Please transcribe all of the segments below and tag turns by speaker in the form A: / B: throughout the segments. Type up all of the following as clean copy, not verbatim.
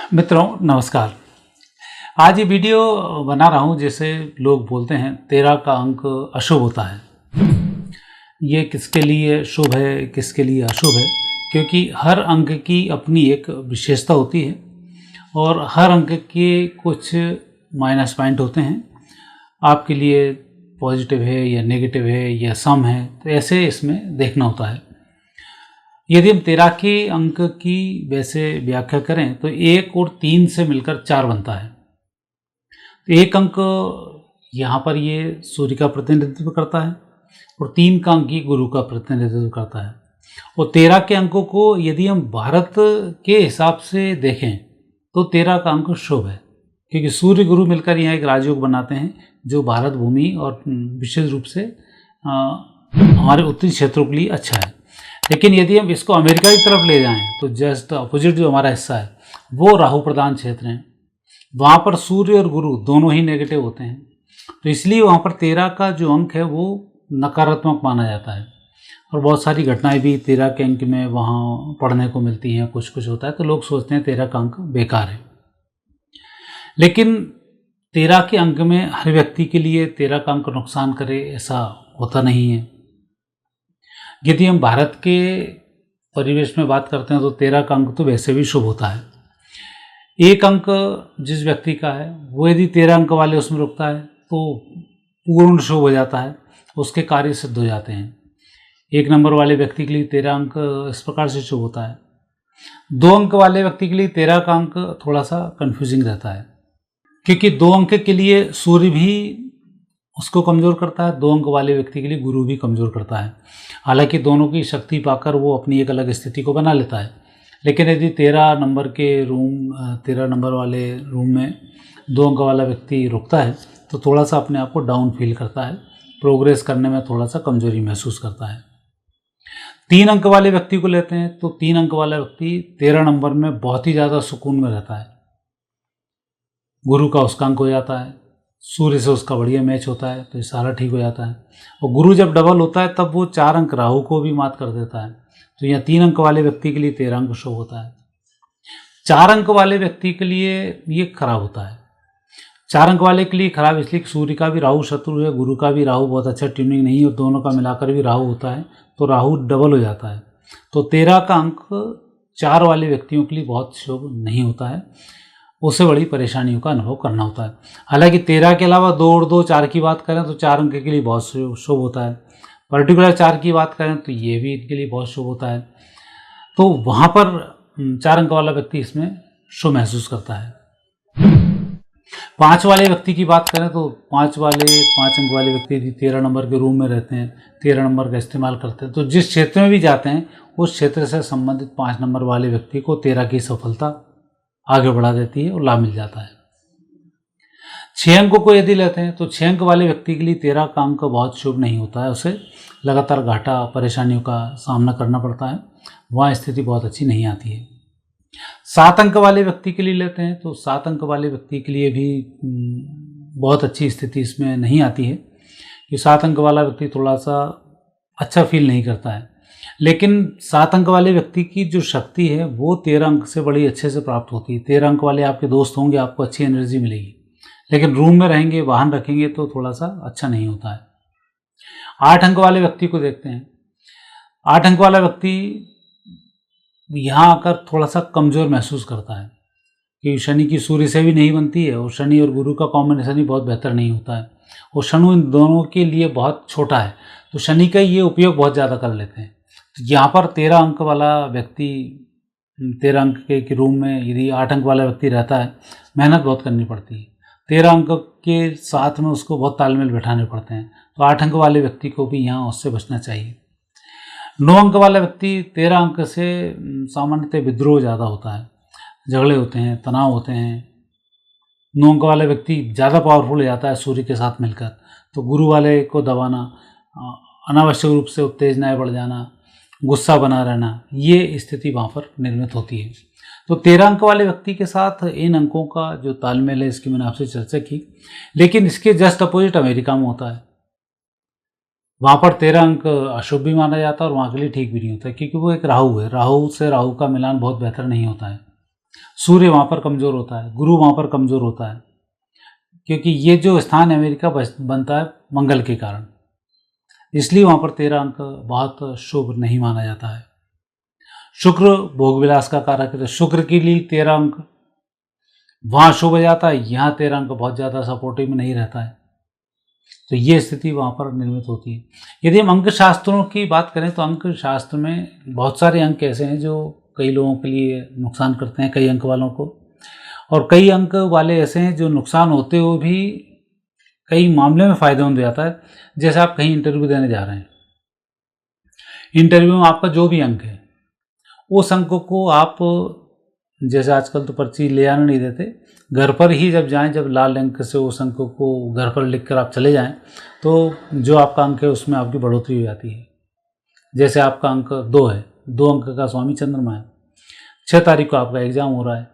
A: मित्रों नमस्कार। आज ये वीडियो बना रहा हूँ जैसे लोग बोलते हैं 13 का अंक अशुभ होता है। ये किसके लिए शुभ है किसके लिए अशुभ है, क्योंकि हर अंक की अपनी एक विशेषता होती है और हर अंक के कुछ माइनस पॉइंट होते हैं। आपके लिए पॉजिटिव है या नेगेटिव है या सम है, तो ऐसे इसमें देखना होता है। यदि हम 13 के अंक की वैसे व्याख्या करें तो 1 और 3 से मिलकर 4 बनता है। तो एक अंक यहाँ पर ये सूर्य का प्रतिनिधित्व करता है और 3 का अंक ये गुरु का प्रतिनिधित्व करता है। और 13 के अंकों को यदि हम भारत के हिसाब से देखें तो 13 का अंक शुभ है, क्योंकि सूर्य गुरु मिलकर यहाँ एक राजयोग बनाते हैं जो भारत भूमि और विशेष रूप से हमारे उत्तरी क्षेत्रों के लिए अच्छा है। लेकिन यदि हम इसको अमेरिका की तरफ ले जाएं तो जस्ट अपोजिट जो हमारा हिस्सा है वो राहु प्रधान क्षेत्र है। वहाँ पर सूर्य और गुरु दोनों ही नेगेटिव होते हैं, तो इसलिए वहाँ पर 13 का जो अंक है वो नकारात्मक माना जाता है। और बहुत सारी घटनाएं भी 13 के अंक में वहाँ पढ़ने को मिलती हैं, कुछ कुछ होता है, तो लोग सोचते हैं 13 का अंक बेकार है। लेकिन 13 के अंक में हर व्यक्ति के लिए 13 का अंक नुकसान करे ऐसा होता नहीं है। यदि हम भारत के परिवेश में बात करते हैं तो 13 का अंक तो वैसे भी शुभ होता है। एक अंक जिस व्यक्ति का है वो यदि 13 अंक वाले उसमें रुकता है तो पूर्ण शुभ हो जाता है, उसके कार्य सिद्ध हो जाते हैं। 1 नंबर वाले व्यक्ति के लिए 13 अंक इस प्रकार से शुभ होता है। 2 अंक वाले व्यक्ति के लिए 13 का अंक थोड़ा सा कन्फ्यूजिंग रहता है, क्योंकि 2 अंक के लिए सूर्य भी उसको कमज़ोर करता है, 2 अंक वाले व्यक्ति के लिए गुरु भी कमज़ोर करता है। हालांकि दोनों की शक्ति पाकर वो अपनी एक अलग स्थिति को बना लेता है। लेकिन यदि 13 नंबर वाले रूम में 2 अंक वाला व्यक्ति रुकता है तो थोड़ा सा अपने आप को डाउन फील करता है, प्रोग्रेस करने में थोड़ा सा कमज़ोरी महसूस करता है। 3 अंक वाले व्यक्ति को लेते हैं तो 3 अंक वाला व्यक्ति 13 नंबर में बहुत ही ज़्यादा सुकून में रहता है। गुरु का उसका अंक हो जाता है, सूर्य से उसका बढ़िया मैच होता है, तो ये सारा ठीक हो जाता है। और गुरु जब डबल होता है तब वो 4 अंक राहु को भी मात कर देता है, तो यहाँ 3 अंक वाले व्यक्ति के लिए 13 अंक शुभ होता है। 4 अंक वाले व्यक्ति के लिए ये खराब होता है। 4 अंक वाले के लिए खराब इसलिए कि सूर्य का भी राहु शत्रु है, गुरु का भी राहु बहुत अच्छा ट्यूनिंग नहीं है, और दोनों का मिलाकर भी राहु होता है, तो राहु डबल हो जाता है। तो 13 का अंक 4 वाले व्यक्तियों के लिए बहुत शुभ नहीं होता है, उससे बड़ी परेशानियों का अनुभव करना होता है। हालांकि 13 के अलावा 2 और 2 4 की बात करें तो 4 अंक के लिए बहुत शुभ होता है। पर्टिकुलर 4 की बात करें तो ये भी इनके लिए बहुत शुभ होता है। तो वहाँ पर 4 अंक वाला व्यक्ति इसमें शुभ महसूस करता है। 5 वाले व्यक्ति की बात करें तो 5 अंक वाले व्यक्ति यदि 13 नंबर के रूम में रहते हैं, 13 नंबर का इस्तेमाल करते हैं, तो जिस क्षेत्र में भी जाते हैं उस क्षेत्र से संबंधित 5 नंबर वाले व्यक्ति को 13 की सफलता आगे बढ़ा देती है और लाभ मिल जाता है। 6 अंकों को यदि लेते हैं तो 6 अंक वाले व्यक्ति के लिए 13 का अंक बहुत शुभ नहीं होता है, उसे लगातार घाटा परेशानियों का सामना करना पड़ता है, वहाँ स्थिति बहुत अच्छी नहीं आती है। 7 अंक वाले व्यक्ति के लिए लेते हैं तो 7 अंक वाले व्यक्ति के लिए भी बहुत अच्छी स्थिति इसमें नहीं आती है, कि 7 अंक वाला व्यक्ति थोड़ा सा अच्छा फील नहीं करता है। लेकिन 7 अंक वाले व्यक्ति की जो शक्ति है वो 13 अंक से बड़ी अच्छे से प्राप्त होती है। 13 अंक वाले आपके दोस्त होंगे, आपको अच्छी एनर्जी मिलेगी, लेकिन रूम में रहेंगे, वाहन रखेंगे तो थोड़ा सा अच्छा नहीं होता है। 8 अंक वाले व्यक्ति को देखते हैं। 8 अंक वाला व्यक्ति यहाँ आकर थोड़ा सा कमज़ोर महसूस करता है, कि शनि की सूर्य से भी नहीं बनती है और शनि और गुरु का कॉम्बिनेशन भी बहुत बेहतर नहीं होता है, और शनि इन दोनों के लिए बहुत छोटा है, तो शनि का ये उपयोग बहुत ज़्यादा कर लेते हैं। यहाँ पर 13 अंक वाला व्यक्ति 13 अंक के रूम में यदि 8 अंक वाला व्यक्ति रहता है, मेहनत बहुत करनी पड़ती है। 13 अंक के साथ में उसको बहुत तालमेल बैठाने पड़ते हैं, तो 8 अंक वाले व्यक्ति को भी यहाँ उससे बचना चाहिए। 9 अंक वाला व्यक्ति 13 अंक से सामान्यतः विद्रोह ज़्यादा होता है, झगड़े होते हैं, तनाव होते हैं। 9 अंक वाला व्यक्ति ज़्यादा पावरफुल हो जाता है सूर्य के साथ मिलकर, तो गुरु वाले को दबाना, अनावश्यक रूप से उत्तेजनाएं बढ़ जाना, गुस्सा बना रहना, ये स्थिति वहाँ पर निर्मित होती है। तो 13 अंक वाले व्यक्ति के साथ इन अंकों का जो तालमेल है इसकी मैंने आपसे चर्चा की, लेकिन इसके जस्ट अपोजिट अमेरिका में होता है। वहाँ पर 13 अंक अशुभ भी माना जाता है और वहाँ के लिए ठीक भी नहीं होता है, क्योंकि वो एक राहु है, राहु से राहु का मिलान बहुत बेहतर नहीं होता है। सूर्य वहाँ पर कमज़ोर होता है, गुरु वहाँ पर कमज़ोर होता है, क्योंकि ये जो स्थान अमेरिका बनता है मंगल के कारण, इसलिए वहाँ पर 13 अंक बहुत शुभ नहीं माना जाता है। शुक्र भोग विलास का कारक है, तो शुक्र के लिए 13 अंक वहाँ शुभ हो जाता है, यहाँ 13 अंक बहुत ज़्यादा सपोर्टिव में नहीं रहता है, तो ये स्थिति वहाँ पर निर्मित होती है। यदि हम अंक शास्त्रों की बात करें तो अंक शास्त्र में बहुत सारे अंक ऐसे हैं जो कई लोगों के लिए नुकसान करते हैं, कई अंक वालों को, और कई अंक वाले ऐसे हैं जो नुकसान होते हुए भी कई मामले में फ़ायदेमंद हो जाता है। जैसे आप कहीं इंटरव्यू देने जा रहे हैं, इंटरव्यू में आपका जो भी अंक है उस अंक को आप, जैसे आजकल तो पर्ची ले आने नहीं देते, घर पर ही जब जाएं, जब लाल अंक से उस अंक को घर पर लिखकर आप चले जाएं, तो जो आपका अंक है उसमें आपकी बढ़ोतरी हो जाती है। जैसे आपका अंक 2 है, 2 अंक का स्वामी चंद्रमा है, 6 तारीख को आपका एग्ज़ाम हो रहा है,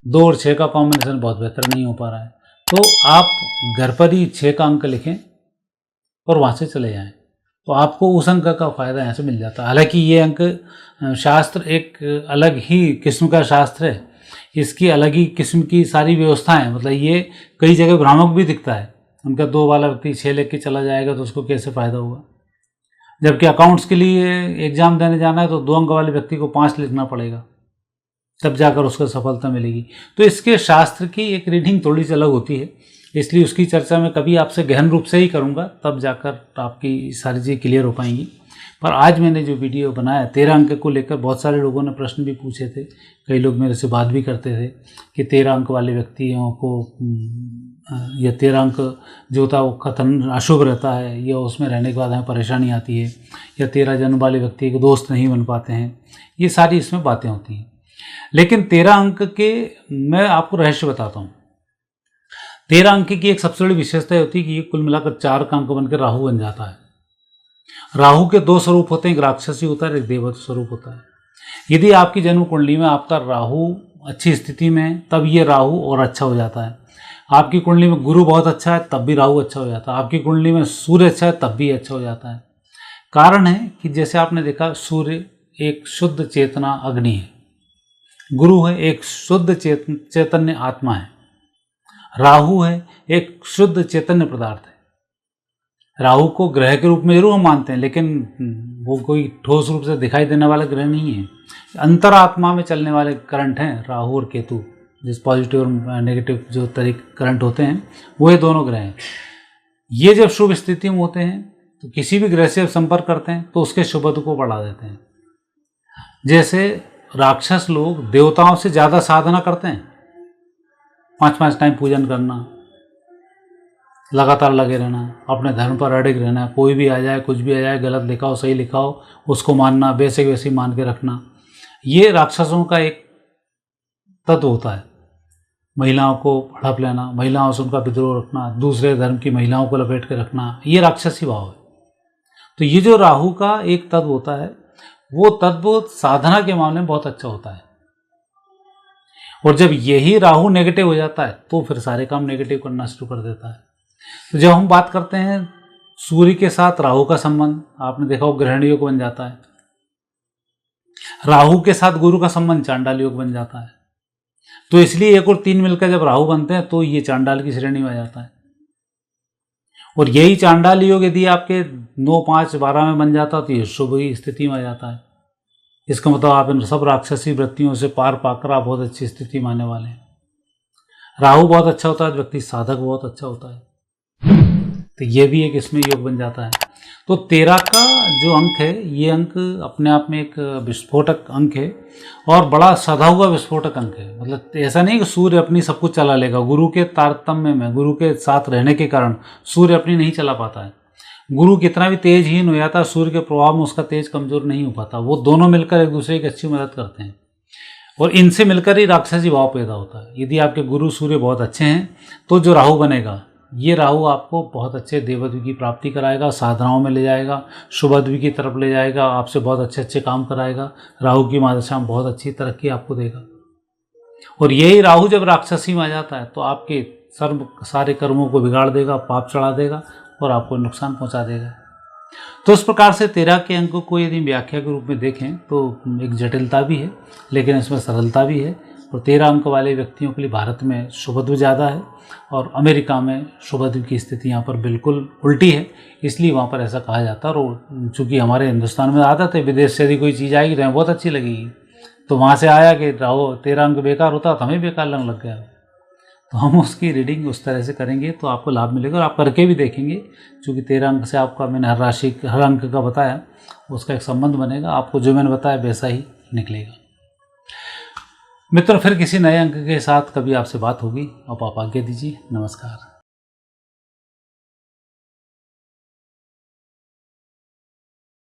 A: 2 और 6 का कॉम्बिनेशन बहुत बेहतर नहीं हो पा रहा है, तो आप घर पर ही 6 का अंक लिखें और वहाँ से चले जाएं, तो आपको उस अंक का फ़ायदा यहाँ से मिल जाता है। हालांकि ये अंक शास्त्र एक अलग ही किस्म का शास्त्र है, इसकी अलग ही किस्म की सारी व्यवस्थाएं हैं, मतलब ये कई जगह भ्रामक भी दिखता है। उनका 2 वाला व्यक्ति 6 लेके चला जाएगा तो उसको कैसे फ़ायदा होगा, जबकि अकाउंट्स के लिए एग्ज़ाम देने जाना है तो 2 अंक वाले व्यक्ति को 5 लिखना पड़ेगा, तब जाकर उसको सफलता मिलेगी। तो इसके शास्त्र की एक रीडिंग थोड़ी सी अलग होती है, इसलिए उसकी चर्चा मैं कभी आपसे गहन रूप से ही करूंगा, तब जाकर आपकी सारी चीज़ें क्लियर हो पाएंगी। पर आज मैंने जो वीडियो बनाया 13 अंक को लेकर, बहुत सारे लोगों ने प्रश्न भी पूछे थे, कई लोग मेरे से बात भी करते थे कि 13 अंक वाले व्यक्तियों को या 13 अंक जो होता है वो कथन अशुभ रहता है, या उसमें रहने के बाद हमें परेशानी आती है, या 13 जन्म वाले व्यक्ति के दोस्त नहीं बन पाते हैं, ये सारी इसमें बातें होती हैं। लेकिन 13 अंक के मैं आपको रहस्य बताता हूँ। 13 अंक की एक सबसे बड़ी विशेषता होती है कि ये कुल मिलाकर 4 का अंक बनकर राहु बन जाता है। राहु के 2 स्वरूप होते हैं, एक राक्षसी होता है, एक देवता स्वरूप होता है। यदि आपकी जन्म कुंडली में आपका राहु अच्छी स्थिति में, तब ये राहु और अच्छा हो जाता है। आपकी कुंडली में गुरु बहुत अच्छा है, तब भी राहु अच्छा हो जाता है। आपकी कुंडली में सूर्य अच्छा है, तब भी अच्छा हो जाता है। कारण है कि जैसे आपने देखा, सूर्य एक शुद्ध चेतना अग्नि है, गुरु है एक शुद्ध चैतन्य आत्मा है, राहु है एक शुद्ध चैतन्य पदार्थ है। राहु को ग्रह के रूप में जरूर हम मानते हैं, लेकिन वो कोई ठोस रूप से दिखाई देने वाला ग्रह नहीं है। अंतरात्मा में चलने वाले करंट हैं राहु और केतु, जिस पॉजिटिव और नेगेटिव जो करंट होते हैं वो ये दोनों ग्रह हैं। ये जब शुभ स्थिति में होते हैं तो किसी भी ग्रह से संपर्क करते हैं तो उसके शुभत्व को बढ़ा देते हैं। जैसे राक्षस लोग देवताओं से ज़्यादा साधना करते हैं, 5-5 टाइम पूजन करना, लगातार लगे रहना, अपने धर्म पर अड़िग रहना, कोई भी आ जाए कुछ भी आ जाए, गलत लिखा हो सही लिखा हो उसको मानना, वैसे वैसे मान के रखना, ये राक्षसों का एक तत्व होता है। महिलाओं को हड़प लेना, महिलाओं से उनका विद्रोह रखना, दूसरे धर्म की महिलाओं को लपेट के रखना, ये राक्षसी भाव है। तो ये जो राहु का एक तत्व होता है, वो तत्व साधना के मामले में बहुत अच्छा होता है। और जब यही राहु नेगेटिव हो जाता है तो फिर सारे काम नेगेटिव करना शुरू कर देता है। तो जब हम बात करते हैं सूर्य के साथ राहु का संबंध, आपने देखा वो ग्रहण योग बन जाता है। राहु के साथ गुरु का संबंध चांडाल योग बन जाता है। तो इसलिए 1 और 3 मिलकर जब राहु बनते हैं तो ये चांडाल की श्रेणी में आ जाता है। और यही चांडाल योग यदि आपके 9, 5, 12 में बन जाता तो ये शुभ ही स्थिति में आ जाता है। इसका मतलब आप इन सब राक्षसी वृत्तियों से पार पाकर आप बहुत अच्छी स्थिति में आने वाले हैं। राहु बहुत अच्छा होता है, व्यक्ति साधक बहुत अच्छा होता है, तो ये भी एक इसमें योग बन जाता है। तो 13 का जो अंक है, ये अंक अपने आप में एक विस्फोटक अंक है और बड़ा सधा हुआ विस्फोटक अंक है। मतलब ऐसा नहीं कि सूर्य अपनी सब कुछ चला लेगा, गुरु के तारतम्य में, गुरु के साथ रहने के कारण सूर्य अपनी नहीं चला पाता है। गुरु कितना भी तेजहीन हो जाता है, सूर्य के प्रभाव में उसका तेज कमजोर नहीं हो पाता। वो दोनों मिलकर एक दूसरे की अच्छी मदद करते हैं और इनसे मिलकर ही राक्षसी भाव पैदा होता है। यदि आपके गुरु सूर्य बहुत अच्छे हैं तो जो राहु बनेगा, ये राहु आपको बहुत अच्छे देवत्व की प्राप्ति कराएगा, साधनाओं में ले जाएगा, शुभत्व की तरफ ले जाएगा, आपसे बहुत अच्छे अच्छे काम कराएगा। राहु की महादशा में बहुत अच्छी तरक्की आपको देगा। और यही राहु जब राक्षसी में आ जाता है तो आपके सारे कर्मों को बिगाड़ देगा, पाप चढ़ा देगा और आपको नुकसान पहुंचा देगा। तो इस प्रकार से 13 के अंक को यदि व्याख्या के रूप में देखें तो एक जटिलता भी है, लेकिन इसमें सरलता भी है। और 13 अंक वाले व्यक्तियों के लिए भारत में शुभत्व ज़्यादा है और अमेरिका में शुभत्व की स्थिति यहाँ पर बिल्कुल उल्टी है, इसलिए वहाँ पर ऐसा कहा जाता है। और चूँकि हमारे हिंदुस्तान में आदत है, विदेश से यदि कोई चीज़ आएगी तो हमें बहुत अच्छी लगेगी, तो वहाँ से आया कि रहो 13 अंक बेकार होता तो हमें बेकार लगने लग गया। तो हम उसकी रीडिंग उस तरह से करेंगे तो आपको लाभ मिलेगा, और आप करके भी देखेंगे। चूँकि 13 अंक से आपका, मैंने हर राशि हर अंक का बताया, उसका एक संबंध बनेगा, आपको जो मैंने बताया वैसा ही निकलेगा। मित्रों, फिर किसी नए अंक के साथ कभी आपसे बात होगी। आप आज्ञा दीजिए। नमस्कार।